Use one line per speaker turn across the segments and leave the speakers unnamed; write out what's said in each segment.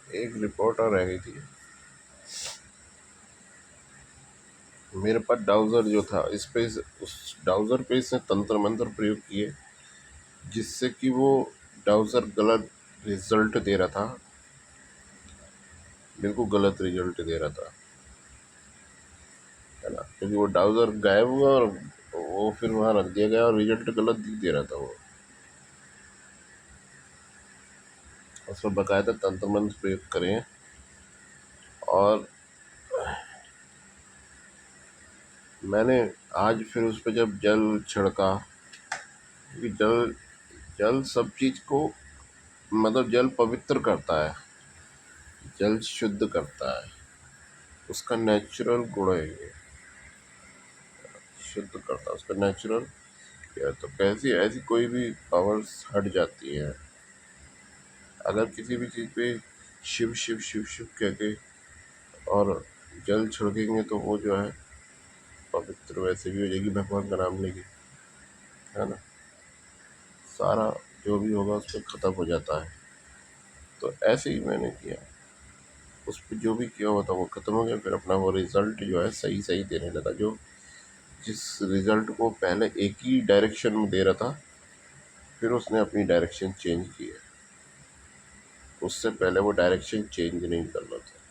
एक रिपोर्ट और रह गई थी। मेरे पास डाउज़र जो था, इस पे उस डाउज़र पे इसने तंत्र मंत्र प्रयोग किए, जिससे कि वो डाउज़र गलत रिजल्ट दे रहा था, बिल्कुल गलत रिजल्ट दे रहा था, है ना। क्योंकि वो डाउज़र गायब हुआ और वो फिर वहाँ रख दिया गया और रिजल्ट गलत दे रहा था वो। उसमें बकायदा तंत्र मंत्र प्रयोग करें। और मैंने आज फिर उस पर जब जल छिड़का, क्योंकि जल जल सब चीज़ को, मतलब जल पवित्र करता है, जल शुद्ध करता है, उसका नेचुरल गुण है ये, शुद्ध करता है, उसका नेचुरल क्या। तो कैसी ऐसी कोई भी पावर्स हट जाती है अगर किसी भी चीज़ पे शिव शिव शिव शिव कह के और जल छिड़केंगे, तो वो जो है पवित्र वैसे भी हो जाएगी भगवान का नाम लेके, है ना। सारा जो भी होगा उस पर ख़त्म हो जाता है। तो ऐसे ही मैंने किया, उस पर जो भी किया हुआ था वो ख़त्म हो गया। फिर अपना वो रिज़ल्ट जो है सही सही देने लगा। जो जिस रिज़ल्ट को पहले एक ही डायरेक्शन में दे रहा था, फिर उसने अपनी डायरेक्शन चेंज की है। उससे पहले वो डायरेक्शन चेंज नहीं कर रहा था।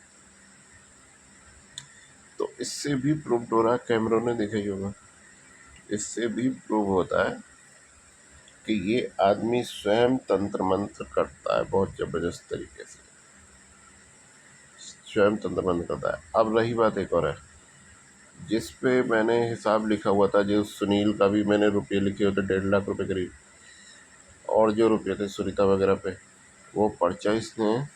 तो इससे भी प्रूव हो रहा है, कैमरों ने देखा ही होगा, इससे भी प्रूव होता है कि ये आदमी स्वयं तंत्र मंत्र करता है बहुत ज़बरदस्त तरीके से, स्वयं तंत्र मंत्र करता है। अब रही बात एक और है, जिस पे मैंने हिसाब लिखा हुआ था, जो सुनील का भी मैंने रुपये लिखे हुए थे 1.5 लाख करीब, और जो रुपये थे सुनीता वगैरह पे, वो पर्चा इसने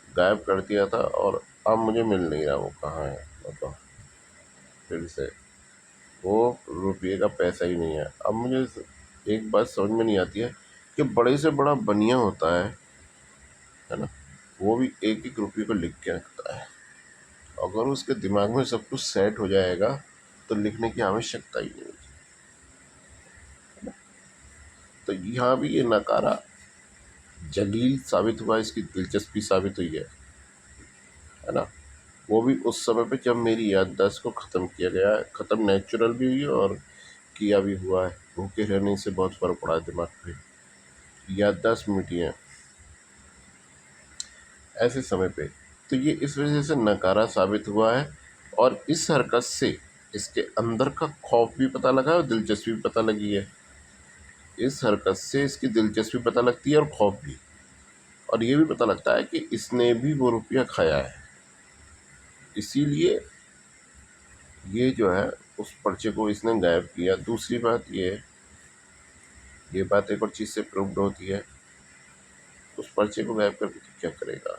गायब कर दिया था। और अब मुझे मिल नहीं रहा वो कहाँ है, बताओ। फिर से वो रुपये का पैसा ही नहीं है। अब मुझे एक बात समझ में नहीं आती है कि बड़े से बड़ा बनिया होता है ना, वो भी एक एक रुपये को लिख के रखता है। अगर उसके दिमाग में सब कुछ सेट हो जाएगा तो लिखने की आवश्यकता ही नहीं होती। तो यहाँ भी ये नकारा जलील साबित हुआ, इसकी दिलचस्पी साबित हुई है ना। वो भी उस समय पे जब मेरी याददाश्त को ख़त्म किया गया है, ख़त्म नेचुरल भी हुई है और किया भी हुआ है। भूखे रहने से बहुत फ़र्क पड़ा है दिमाग पे, याददाश्त मिटी है ऐसे समय पे। तो ये इस वजह से नकारा साबित हुआ है। और इस हरकत से इसके अंदर का खौफ भी पता लगा और दिलचस्पी भी पता लगी है। इस हरकत से इसकी दिलचस्पी पता लगती है और खौफ भी। और ये भी पता लगता है कि इसने भी वो रुपया खाया है, इसीलिए ये जो है उस पर्चे को इसने गायब किया। दूसरी बात ये बात एक और चीज़ से प्रूव्ड होती है, उस पर्चे को गायब करके तो क्या करेगा,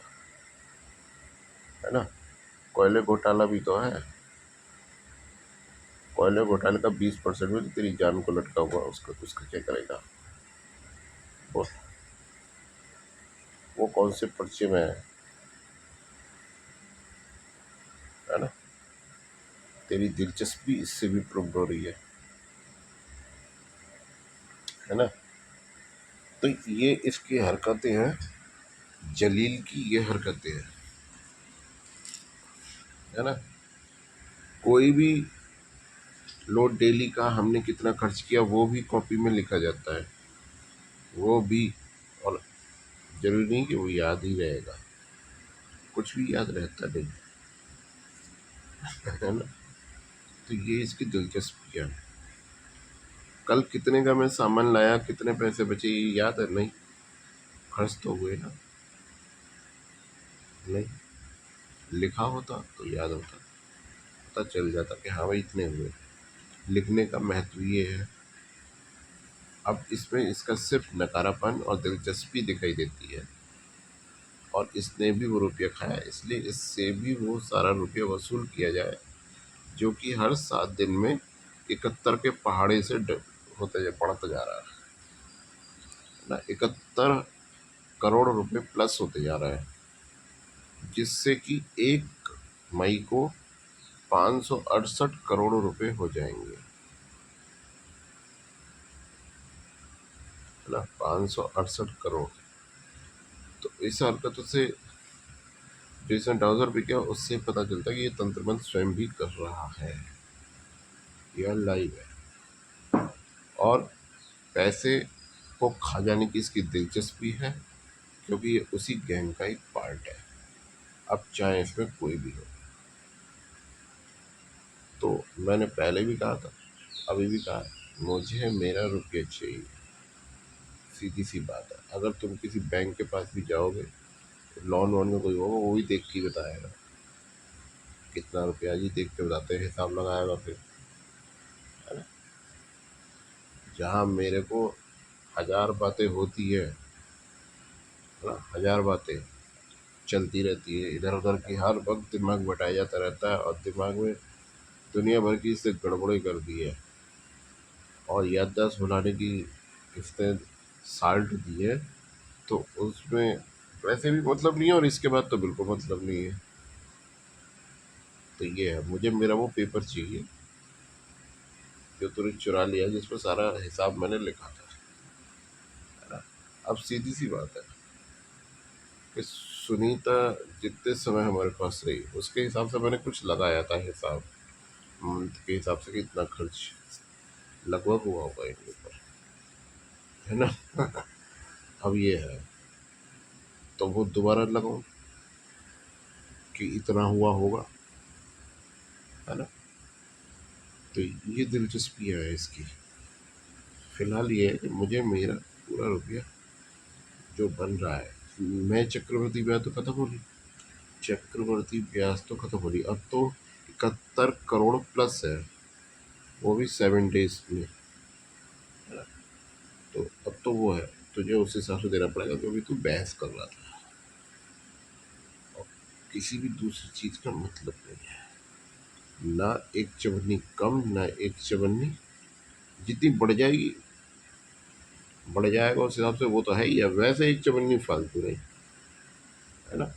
है ना। कोयले घोटाला भी तो है, कोयले घोटाले का 20% में तो तेरी जान को लटका हुआ, उसका उसका क्या करेगा। वो वो कौन से पर्चे में है ना। तेरी दिलचस्पी इससे भी प्रूव हो रही है ना। तो ये इसकी हरकतें हैं, जलील की ये हरकतें हैं, है ना। कोई भी लोड डेली का हमने कितना खर्च किया वो भी कॉपी में लिखा जाता है, वो भी। और जरूरी नहीं कि वो याद ही रहेगा, कुछ भी याद रहता नहीं, है ना। तो ये इसकी दिलचस्पी है। कल कितने का मैं सामान लाया, कितने पैसे बचे, ये याद है नहीं, खर्च तो हुए ना, नहीं। लिखा होता तो याद होता, पता चल जाता कि हाँ भाई इतने हुए। लिखने का महत्व ये है। अब इसमें इसका सिर्फ नकारापन और दिलचस्पी दिखाई देती है, और इसने भी वो रुपया खाया, इसलिए इससे भी वो सारा रुपया वसूल किया जाए, जो कि हर 7 दिन में 71 के पहाड़े से होते बढ़ता जा रहा है ना। 71 करोड़ रुपए प्लस होते जा रहा है, जिससे कि 1 मई को 568 करोड़ रुपए हो जाएंगे, है ना। 568 करोड़। तो इस हरकतों से जो इसने ट्राउजर पे किया उससे पता चलता है कि ये तंत्र मंत्र स्वयं भी कर रहा है, यह लाइव है। और पैसे को खा जाने की इसकी दिलचस्पी है, क्योंकि ये उसी गैंग का एक पार्ट है, अब चाहे इसमें कोई भी हो। तो मैंने पहले भी कहा था, अभी भी कहा, मुझे मेरा रुपया चाहिए, सीधी सी बात है। अगर तुम किसी बैंक के पास भी जाओगे, लोन वोन में कोई होगा, वो भी देख के बताएगा कितना रुपया, जी देख के बताते हैं, हिसाब लगाएगा फिर, है ना। जहाँ मेरे को 1000 बातें होती है ना, 1000 बातें चलती रहती है इधर उधर की, हर वक्त दिमाग बटाया जाता रहता है, और दिमाग में दुनिया भर की इससे गड़बड़ी कर दी है, और याददाश्त भुलाने की इसने साल्ट दी है, तो उसमें वैसे भी मतलब नहीं है, और इसके बाद तो बिल्कुल मतलब नहीं है। तो ये है, मुझे मेरा वो पेपर चाहिए जो तूने चुरा लिया, जिसमें सारा हिसाब मैंने लिखा था, है ना। अब सीधी सी बात है कि सुनीता जितने समय हमारे पास रही, उसके हिसाब से मैंने कुछ लगाया था हिसाब, मंथ के हिसाब से कि इतना खर्च लगभग हुआ होगा इनके ऊपर, है ना। अब ये है, तो वो दोबारा लगाओ कि इतना हुआ होगा, है ना। तो ये दिलचस्पी है इसकी। फिलहाल ये है कि मुझे मेरा पूरा रुपया जो बन रहा है, मैं चक्रवर्ती ब्याज तो खत्म हो रही, चक्रवर्ती ब्याज तो खत्म हो रही, अब तो 71 करोड़ प्लस है, वो भी 7 डेज में, है ना। तो अब तो वो है, तुझे उस हिसाब से देना पड़ेगा, क्योंकि तू बहस कर रहा था, और किसी भी दूसरी चीज का मतलब नहीं है, ना एक चवन्नी कम, ना एक चवन्नी, जितनी बढ़ जाएगी बढ़ जाएगा उस हिसाब से, वो तो है ही है, वैसे एक चवन्नी फालतू नहीं, है ना।